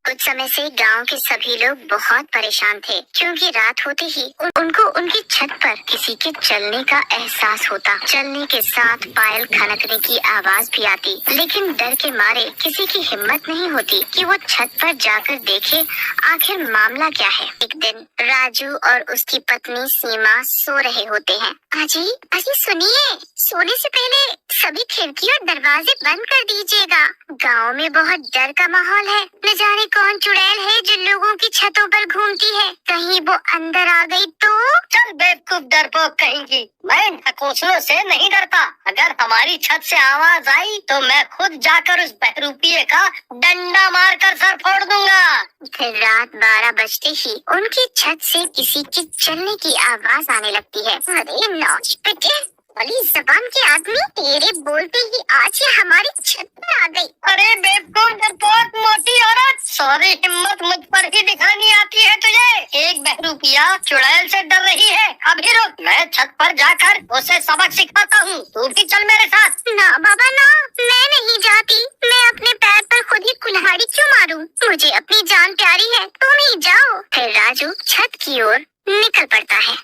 कुछ समय से गांव के सभी लोग बहुत परेशान थे, क्योंकि रात होते ही उनको उनकी छत पर किसी के चलने का एहसास होता। चलने के साथ पायल खनकने की आवाज भी आती, लेकिन डर के मारे किसी की हिम्मत नहीं होती कि वो छत पर जाकर देखे आखिर मामला क्या है। एक दिन राजू और उसकी पत्नी सीमा सो रहे होते हैं। अजी अजी सुनिए, सोने से पहले सभी खिड़की और दरवाजे बंद कर दीजिएगा। गांव में बहुत डर का माहौल है। न जाने कौन चुड़ैल है जो लोगों की छतों पर घूमती है। कहीं वो अंदर आ गई तो? चल बेवकूफ डरपोक कहेंगी, मैं नकोसलों से नहीं डरता। अगर हमारी छत से आवाज आई तो मैं खुद जाकर उस बहरूपिये का डंडा मारकर सर फोड़ दूंगा। फिर रात 12 बजते ही उनकी छत से किसी के चलने की आवाज आने लगती है। अरे नौच पिटे, बड़ी जबान के आदमी, तेरे बोलते ही आज ये हमारी छत पर आ गई। अरे बेवकूफ डरपोक मोटी औरत, सारी हिम्मत मुझ पर ही दिखानी आती है तुझे। एक बहरूपिया चुड़ैल से डर रही है। अभी रुक, मैं छत पर जाकर उसे सबक सिखाता हूँ। तू भी चल मेरे साथ। ना बाबा ना, मैं नहीं जाती। मैं अपने पैर पर खुद ही कुल्हाड़ी क्यों मारूं? मुझे अपनी जान प्यारी है, तुम ही जाओ। फिर राजू छत की ओर निकल पड़ता है।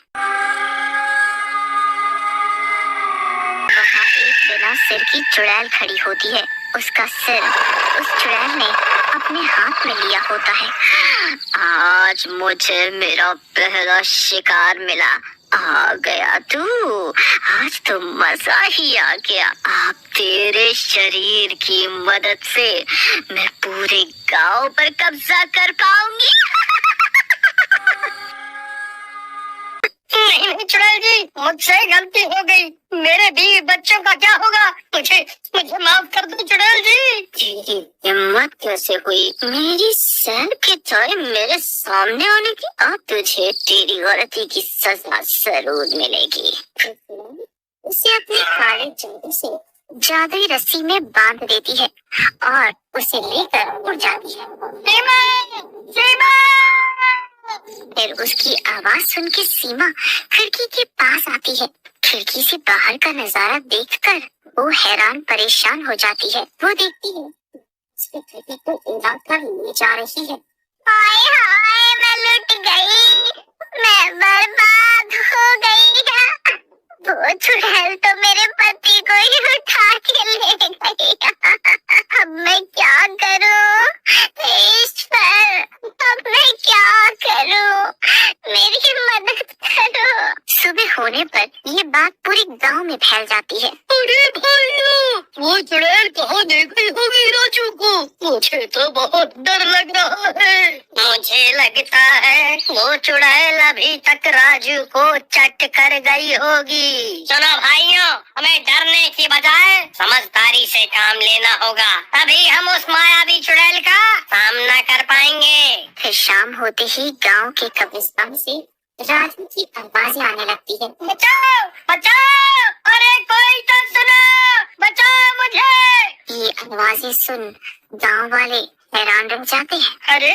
वहाँ एक बिना सिर की चुड़ैल खड़ी होती है। उसका सिर उस चुड़ैल ने अपने हाथ में लिया होता है। आज मुझे मेरा पहला शिकार मिला। आ गया तू, आज तो मजा ही आ गया। अब तेरे शरीर की मदद से मैं पूरे गांव पर कब्जा कर पाऊंगी। नहीं चुड़ैल जी, मुझसे गलती हो गई। मेरे बीवी बच्चों का क्या होगा? मुझे माफ कर दो चुड़ैल जी। तेरी हिम्मत कैसे हुई मेरी सैन के तोड़े मेरे सामने आने की? अब तुझे तेरी गलती की सजा जरूर मिलेगी। उसे अपने काले जादू से जादुई रस्सी में बांध देती है और उसे लेकर उड़ जाती है। सीमा! सीमा! फिर उसकी आवाज सुन के सीमा खिड़की के पास आती है। खिड़की से बाहर का नजारा देखकर वो हैरान परेशान हो जाती है। वो देखती है उसकी खिड़की को उड़ा कर ले जा रही है। हाय हाय, मैं लुट गई, मैं बर्बाद हो गई। वो चुड़ैल तो मेरे पति को ही उठा के ले गई। अब मैं क्या करूं? ईश्वर, अब मैं क्या करूं? मेरी मदद करो। सुबह होने पर ये बात पूरे गांव में फैल जाती है। अरे भाइयों, वो चुड़ैल कहाँ ले गई होगी राजू को? मुझे तो बहुत डर लग रहा है। मुझे लगता है वो चुड़ैल अभी तक राजू को चट कर गई होगी। सुनो भाइयों, हमें डरने की बजाय समझदारी से काम लेना होगा, तभी हम उस मायावी चुड़ैल का सामना कर पाएंगे। फिर शाम होते ही गांव के कब्रिस्तान से राजू की आवाजें आने लगती है। बचाओ बचाओ, अरे कोई तो सुनो, बचाओ मुझे। ये आवाजें सुन गांव वाले हैरान रह जाते हैं। अरे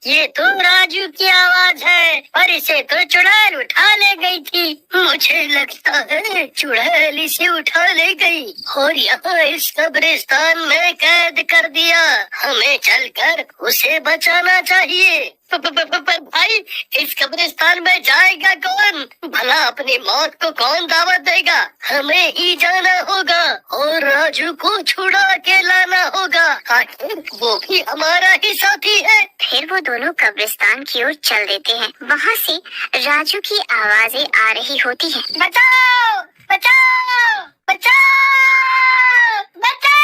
ये तो राजू की आवाज है, और इसे तो चुड़ैल उठा ले गई थी। मुझे लगता है चुड़ैल इसे उठा ले गई और यहाँ इस कब्रिस्तान में कैद कर दिया। हमें चलकर उसे बचाना चाहिए। पर भाई, इस कब्रिस्तान में जाएगा कौन? भला अपनी मौत को कौन दावत देगा? हमें ही जाना होगा और राजू को छुड़ा के लाना होगा। आखिर वो भी हमारा ही साथी है। फिर वो दोनों कब्रिस्तान की ओर चल देते हैं। वहाँ से राजू की आवाजें आ रही होती हैं। बचाओ बचाओ बचाओ बचाओ।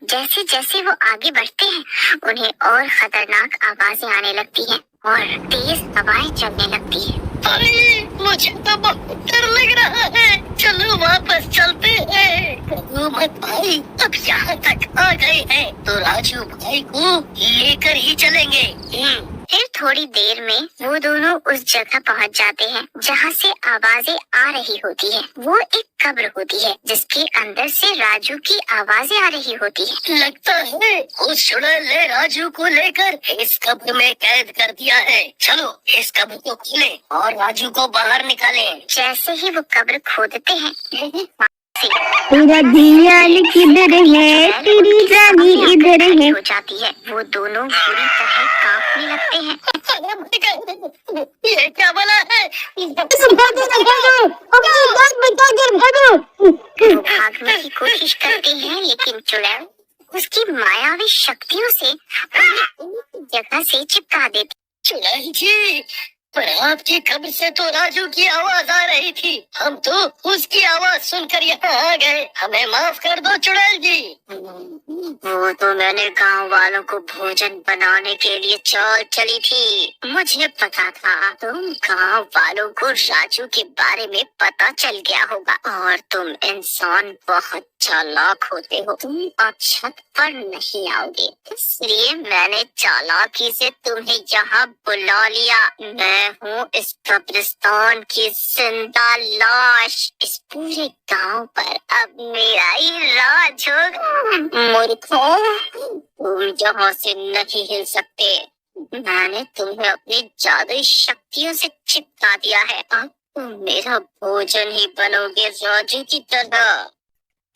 जैसे जैसे वो आगे बढ़ते हैं, उन्हें और खतरनाक आवाजें आने लगती हैं और तेज हवाएं चलने लगती हैं। अरे मुझे तो बहुत डर लग रहा है, चलो वापस चलते हैं। मत भाई, अब यहाँ तक आ गए हैं तो राजू भाई को लेकर ही चलेंगे। फिर थोड़ी देर में वो दोनों उस जगह पहुंच जाते हैं जहाँ से आवाजें आ रही होती है। वो एक कब्र होती है जिसके अंदर से राजू की आवाजें आ रही होती है। लगता है उस चुड़ैल ने राजू को लेकर इस कब्र में कैद कर दिया है। चलो इस कब्र को खोलें और राजू को बाहर निकालें। जैसे ही वो कब्र खोदते हैं, से। तेरा दियाल किधर है, तेरी रानी इधर है। हो जाती है, वो दोनों बुरी तरह कांपने लगते हैं। ये क्या बोला है? वो भागने की कोशिश करते हैं, लेकिन चुड़ैल उसकी मायावी शक्तियों से उन्हें जगह से चिपका देती। चुड़ैल जी, पर आपकी कब्र से तो राजू की आवाज आ रही थी। हम तो उसकी आवाज सुनकर यहाँ आ गए। हमें माफ कर दो चुड़ैल जी। वो तो मैंने गांव वालों को भोजन बनाने के लिए चाल चली थी। मुझे पता था तुम गांव वालों को राजू के बारे में पता चल गया होगा, और तुम इंसान बहुत चालाक होते हो। तुम अब छत पर नहीं आओगे, इसलिए मैंने चालाकी से तुम्हें यहाँ बुला लिया। मैं हूँ इस कब्रिस्तान की जिंदा लाश। इस पूरे गांव पर अब मेरा ही राज होगा। मूर्खों, तुम यहाँ से नहीं हिल सकते। मैंने तुम्हें अपनी जादुई शक्तियों से चिपका दिया है। अब तुम मेरा भोजन ही बनोगे राजू की तरह।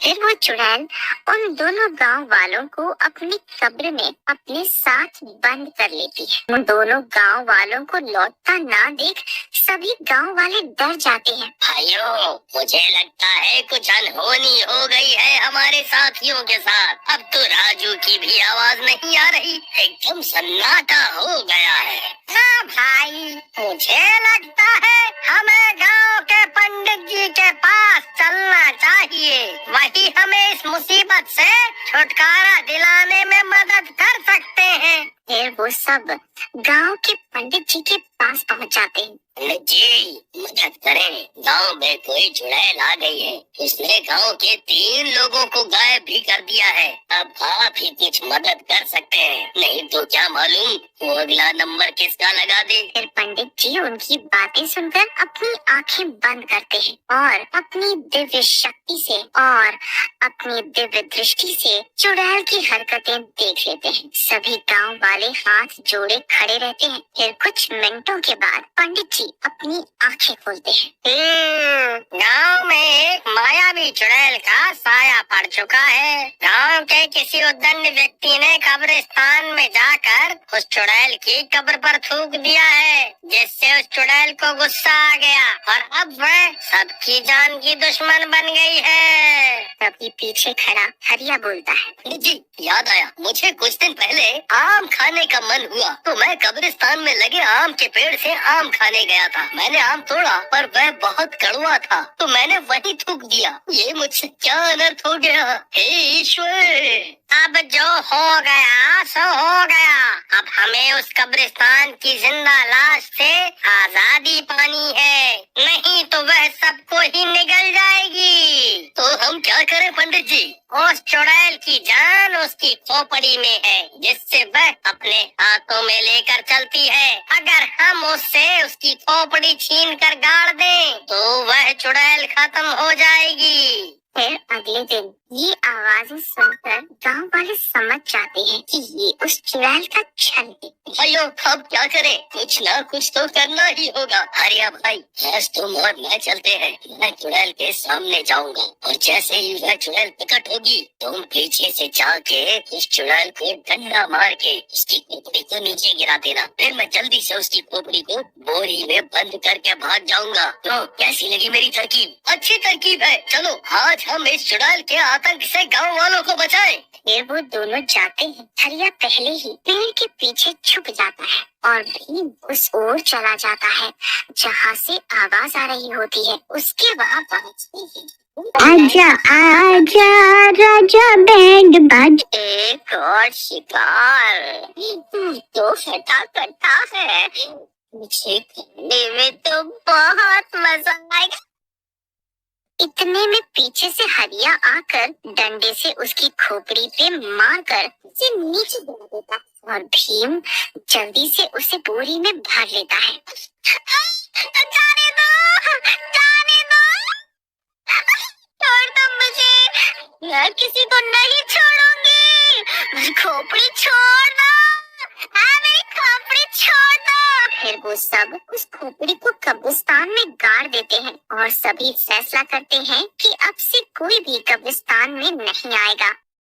फिर वो चुड़ैल उन दोनों गांव वालों को अपनी कब्र में अपने साथ बंद कर लेती है। उन दोनों गांव वालों को लौटता ना देख सभी गांव वाले डर जाते हैं। भाइयों, मुझे लगता है कुछ अनहोनी हो गई है हमारे साथियों के साथ। अब तो राजू की भी आवाज नहीं आ रही, एकदम सन्नाटा हो गया है। हाँ भाई, मुझे लगता है हमें गांव के पंडित जी के पास चलना चाहिए। वही हमें इस मुसीबत से छुटकारा दिलाने में मदद कर सकते हैं। फिर वो सब गांव के पंडित जी के पास पहुंच जाते हैं। पंडित जी, मदद करें। गांव में कोई चुड़ैल आ गई है। उसने गांव के 3 लोगों को गायब भी कर दिया है। अब आप ही कुछ मदद कर सकते हैं, नहीं तो क्या मालूम वो अगला नंबर किसका लगा दे। फिर पंडित जी उनकी बातें सुनकर अपनी आंखें बंद करते हैं और अपनी दिव्य शक्ति से और अपनी दिव्य दृष्टि से चुड़ैल की हरकतें देख लेते हैं। सभी गांव वाले हाथ जोड़े खड़े रहते हैं। फिर कुछ मिनटों के बाद पंडित जी अपनी आंखें खोलते हैं। गांव में एक मायावी चुड़ैल का साया पड़ चुका है। गांव के किसी उद्दंड व्यक्ति ने कब्रिस्तान में जाकर उस चुड़ैल की कब्र पर थूक दिया है, जिससे उस चुड़ैल को गुस्सा आ गया और अब वह सबकी जान की दुश्मन बन गई है। तभी पीछे खड़ा हरिया बोलता है, जी याद आया, मुझे कुछ दिन पहले आम खाने का मन हुआ तो मैं कब्रिस्तान में लगे आम के पेड़ से आम खाने गया था। मैंने आम तोड़ा पर वह बहुत कड़वा था तो मैंने वही थूक दिया। ये मुझसे क्या अनर्थ हो गया, हे ईश्वर। अब जो हो गया सो हो गया। अब हमें उस कब्रिस्तान की जिंदा लाश से आजादी पानी है, नहीं तो वह सबको ही निगल जाएगी। तो हम क्या करें पंडित जी? उस चुड़ैल की जान उसकी खोपड़ी में है, जिससे वह अपने हाथों में लेकर चलती है। अगर हम उससे उसकी खोपड़ी छीन कर गाड़ दें तो वह चुड़ैल खत्म हो जाएगी। फिर अगले दिन ये आवाजें सुनकर गांव वाले समझ जाते हैं कि ये उस चुड़ैल का छल है। भाइयों, अब क्या करें? कुछ ना कुछ तो करना ही होगा। हरिया भाई, आज तुम और मैं चलते हैं। मैं चुड़ैल के सामने जाऊंगा और जैसे ही वह चुड़ैल प्रकट होगी तुम पीछे से जाके उस चुड़ैल को डंडा मार के उसकी खोपड़ी को नीचे गिरा देना। फिर मैं जल्दी से उसकी खोपड़ी को बोरी में बंद करके भाग जाऊंगा। तो कैसी लगी मेरी तरकीब? अच्छी तरकीब है। चलो आज हम इस चुड़ैल के आतंक से गाँव वालों को बचाएं। फिर वो दोनों जाते हैं। हरिया पहले ही पेड़ के पीछे छुप जाता है और भीम उस ओर चला जाता है जहाँ से आवाज आ रही होती है। उसके वहाँ पहुँचते ही आजा आजा राजा बैंड बाज। एक और शिकार तो फटाफटा है। मुझे खाने में तो बहुत मजा आएगा। इतने में पीछे से हरिया आकर डंडे से उसकी खोपड़ी पे मारकर उसे नीचे गिरा देता और भीम जल्दी से उसे बोरी में भर लेता है। जाने दो, जाने दो, छोड़ दो मुझे, मैं किसी को नहीं छोड़ूंगी। खोपड़ी छोड़ दो, मेरी खोपड़ी छोड़ दो। फिर वो सब उस खोपड़ी को कब्रिस्तान में गाड़ देते हैं और सभी फैसला करते हैं कि अब से कोई भी कब्रिस्तान में नहीं आएगा।